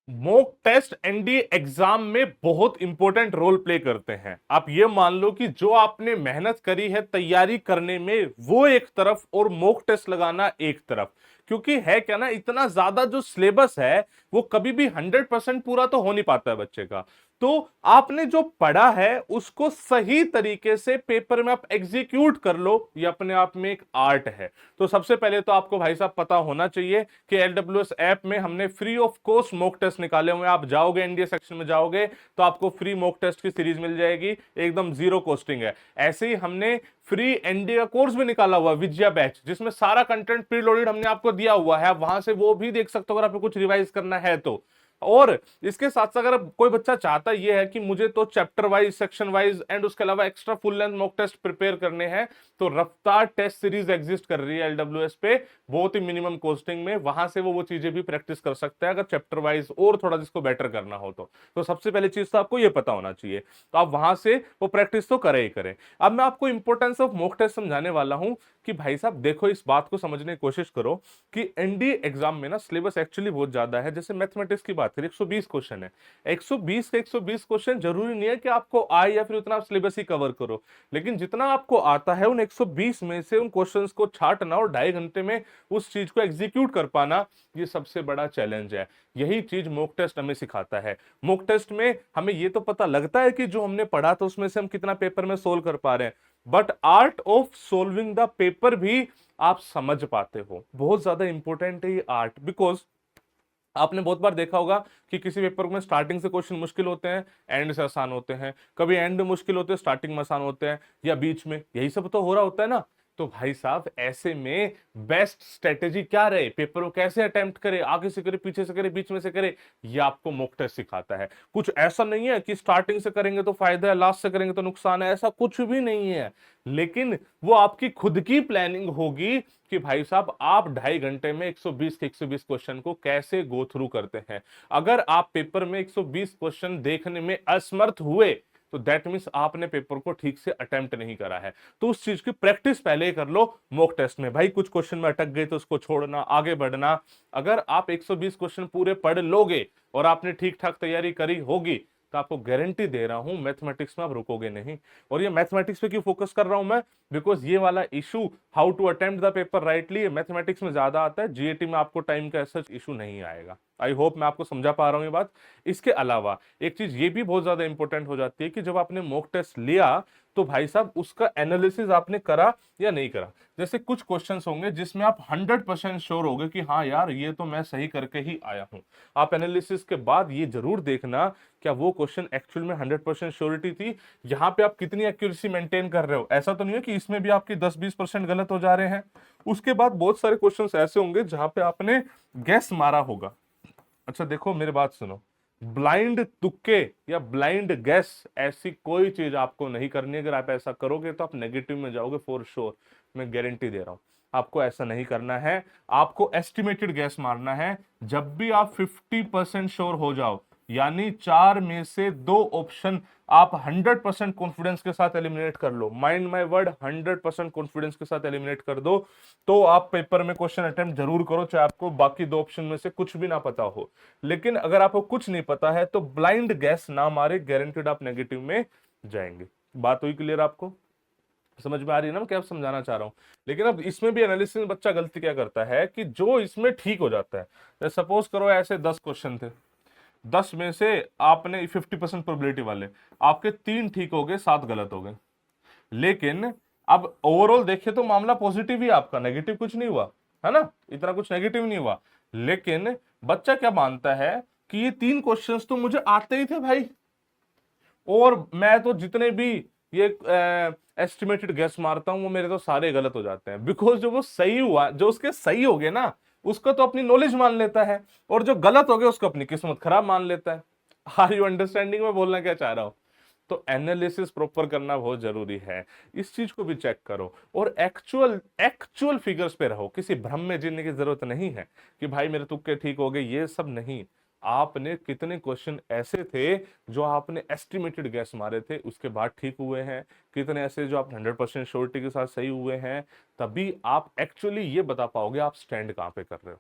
Mock test NDA exam में बहुत important role play करते हैं। आप ये मान लो कि जो आपने मेहनत करी है तैयारी करने में वो एक तरफ और मॉक टेस्ट लगाना एक तरफ। क्योंकि है क्या ना, इतना ज्यादा जो सिलेबस है वो कभी भी 100% पूरा तो हो नहीं पाता है बच्चे का। तो आपने जो पढ़ा है उसको सही तरीके से पेपर में आप एग्जीक्यूट कर लो, ये अपने आप में एक आर्ट है। तो सबसे पहले तो आपको भाई साहब पता होना चाहिए कि एलडब्ल्यूएस ऐप में हमने free of cost mock test निकाले हुए हैं। आप जाओगे एनडीए सेक्शन में जाओगे तो आपको फ्री मॉक टेस्ट की सीरीज मिल जाएगी, एकदम जीरो कॉस्टिंग है। ऐसे ही हमने फ्री एनडीए का कोर्स भी निकाला हुआ विजया बैच, जिसमें सारा कंटेंट प्री लोडेड हमने आपको दिया हुआ है। आप वहां से वो भी देख सकते हो अगर आपको कुछ रिवाइज करना है तो। और इसके साथ साथ अगर कोई बच्चा चाहता ये है कि मुझे तो chapter wise, section wise and उसके अलावा extra full length mock test prepare करने हैं, तो रफ्तार टेस्ट सीरीज एग्जिस्ट कर रही है एलडब्ल्यूएस पे, बहुत ही मिनिमम कॉस्टिंग में। वहां से वो चीजें भी प्रैक्टिस कर सकता है अगर चैप्टर वाइज और थोड़ा जिसको बेटर करना हो तो सबसे पहले चीज तो आपको ये पता होना चाहिए। तो आप वहां से वो प्रैक्टिस तो करें ही करें। अब मैं आपको इंपॉर्टेंस ऑफ मॉक टेस्ट समझाने वाला हूं कि भाई साहब देखो, इस बात को समझने की कोशिश करो कि एनडीए एग्जाम में ना सिलेबस एक्चुअली बहुत ज्यादा है। जैसे मैथमेटिक्स की बात करें, 120 क्वेश्चन है। 120 के 120 क्वेश्चन जरूरी नहीं है कि आपको आए या फिर उतना आप सिलेबस ही कवर करो, लेकिन जितना आपको आता है उन 120 में से उन क्वेश्चंस को छांटना और 2.5 घंटे में उस चीज को एग्जीक्यूट कर पाना, ये सबसे बड़ा चैलेंज है। यही चीज मॉक टेस्ट हमें सिखाता है। मॉक टेस्ट में हमें ये तो पता लगता है कि जो हमने पढ़ा था उसमें से हम कितना पेपर में सोल्व कर पा रहे हैं, but art of solving the paper भी आप समझ पाते हो। बहुत ज्यादा इंपॉर्टेंट है ये आर्ट, बिकॉज आपने बहुत बार देखा होगा कि किसी पेपर में स्टार्टिंग से क्वेश्चन मुश्किल होते हैं, एंड से आसान होते हैं। कभी एंड में मुश्किल होते हैं, स्टार्टिंग में आसान होते हैं, या बीच में। यही सब तो हो रहा होता है ना। तो भाई साहब ऐसे में बेस्ट स्ट्रेटेजी क्या रहे, पेपर को कैसे अटेम्प्ट करे, आगे से करे, पीछे से करे, बीच में से करे, ये आपको मॉक टेस्ट सिखाता है। कुछ ऐसा नहीं है कि स्टार्टिंग से करेंगे तो फायदा है, लास्ट से करेंगे तो नुकसान है, ऐसा कुछ भी नहीं है। लेकिन वो आपकी खुद की प्लानिंग होगी कि भाई साहब आप 2.5 घंटे में 120 के 120 क्वेश्चन को कैसे गो थ्रू करते हैं। अगर आप पेपर में 120 क्वेश्चन देखने में असमर्थ हुए तो दैट मीन्स आपने पेपर को ठीक से अटेम्प्ट नहीं करा है। तो उस चीज की प्रैक्टिस पहले ही कर लो मॉक टेस्ट में। भाई कुछ क्वेश्चन में अटक गए तो उसको छोड़ना, आगे बढ़ना। अगर आप 120 क्वेश्चन पूरे पढ़ लोगे और आपने ठीक ठाक तैयारी करी होगी तो आपको गारंटी दे रहा हूं मैथमेटिक्स में आप रुकोगे नहीं। और ये मैथमेटिक्स पे क्यों फोकस कर रहा हूं मैं, बिकॉज ये वाला issue, how to attempt the paper rightly, mathematics में ज्यादा आता है। जीएटी में आपको टाइम का ऐसा इशू नहीं आएगा। आई होप मैं आपको समझा पा रहा हूं ये बात। इसके अलावा एक चीज ये भी बहुत ज्यादा इंपॉर्टेंट हो जाती है कि जब आपने मॉक टेस्ट लिया तो भाई साहब उसका एनालिसिस आपने करा या नहीं करा। जैसे कुछ क्वेश्चंस होंगे जिसमें आप 100% श्योर होगे कि हाँ यार ये तो मैं सही करके ही आया हूं। आप एनालिसिस के बाद ये जरूर देखना क्या वो क्वेश्चन एक्चुअल में 100% श्योरिटी थी, यहाँ पे आप कितनी एक्यूरेसी मेंटेन कर रहे हो। ऐसा तो नहीं है कि इसमें भी आपके 10-20% गलत हो जा रहे हैं। उसके बाद बहुत सारे क्वेश्चंस ऐसे होंगे जहां पे आपने गैस मारा होगा। अच्छा देखो मेरी बात सुनो, ब्लाइंड तुक्के या ब्लाइंड गैस ऐसी कोई चीज आपको नहीं करनी है। अगर आप ऐसा करोगे तो आप नेगेटिव में जाओगे फॉर श्योर, मैं गारंटी दे रहा हूं। आपको ऐसा नहीं करना है। आपको एस्टिमेटेड गैस मारना है। जब भी आप 50% श्योर हो जाओ, यानी 4 में से 2 ऑप्शन आप 100% कॉन्फिडेंस के साथ एलिमिनेट कर लो, माइंड माय वर्ड 100% कॉन्फिडेंस के साथ एलिमिनेट कर दो, तो आप पेपर में क्वेश्चन अटेम्प्ट जरूर करो, चाहे आपको बाकी 2 ऑप्शन में से कुछ भी ना पता हो। लेकिन अगर आपको कुछ नहीं पता है तो ब्लाइंड गैस ना मारे, गारंटेड आप नेगेटिव में जाएंगे। बात हुई क्लियर आपको? समझ में आ रही है ना मैं क्या समझाना चाह रहा हूं। लेकिन अब इसमें भी एनालिसिस में बच्चा गलती क्या करता है कि जो इसमें ठीक हो जाता है, सपोज करो ऐसे 10 क्वेश्चन थे, 10 में से आपने 50% प्रोबेबिलिटी वाले, आपके 3 ठीक हो गए, 7 गलत हो गए। लेकिन अब ओवरऑल देखे तो मामला पॉजिटिव ही, आपका नेगेटिव कुछ नहीं हुआ है ना, इतना कुछ नेगेटिव नहीं हुआ। लेकिन बच्चा क्या मानता है कि ये 3 क्वेश्चंस तो मुझे आते ही थे भाई, और मैं तो जितने भी ये एस्टिमेटेड गेस मारता हूं वो मेरे तो सारे गलत हो जाते हैं। बिकॉज जो वो सही हुआ, जो उसके सही हो गए ना, उसको तो अपनी नॉलेज मान लेता है, और जो गलत हो गया उसको अपनी किस्मत खराब मान लेता है। आर यू अंडरस्टैंडिंग में बोलना क्या चाह रहा हूं? तो एनालिसिस प्रॉपर करना बहुत जरूरी है। इस चीज को भी चेक करो और एक्चुअल एक्चुअल फिगर्स पे रहो। किसी भ्रम में जीने की जरूरत नहीं है कि भाई मेरे तुक्के ठीक हो गए, ये सब नहीं। आपने कितने क्वेश्चन ऐसे थे जो आपने एस्टिमेटेड गैस मारे थे उसके बाद ठीक हुए हैं, कितने ऐसे जो आप 100% श्योरिटी के साथ सही हुए हैं, तभी आप एक्चुअली ये बता पाओगे आप स्टैंड कहां पे कर रहे हो।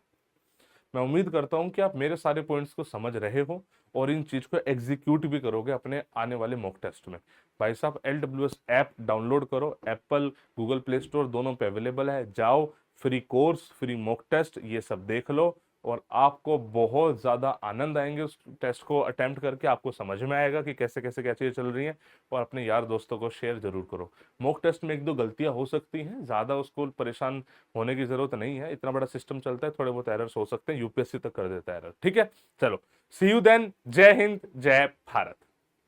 मैं उम्मीद करता हूं कि आप मेरे सारे पॉइंट्स को समझ रहे हो और इन चीज को एग्जीक्यूट भी करोगे अपने आने वाले मॉक टेस्ट में। भाई साहब, LWS ऐप डाउनलोड करो, एप्पल गूगल प्ले स्टोर दोनों पे अवेलेबल है, जाओ, free course, free mock test, ये सब देख लो और आपको बहुत ज्यादा आनंद आएंगे उस टेस्ट को अटेम्प्ट करके। आपको समझ में आएगा कि कैसे कैसे क्या चीजें चल रही हैं। और अपने यार दोस्तों को शेयर जरूर करो। मॉक टेस्ट में एक दो गलतियां हो सकती हैं, ज्यादा उसको परेशान होने की जरूरत नहीं है, इतना बड़ा सिस्टम चलता है, थोड़े बहुत एरर्स हो सकते हैं, यूपीएससी तक कर देता है एरर। ठीक है, चलो, सी यू देन। जय हिंद, जय भारत।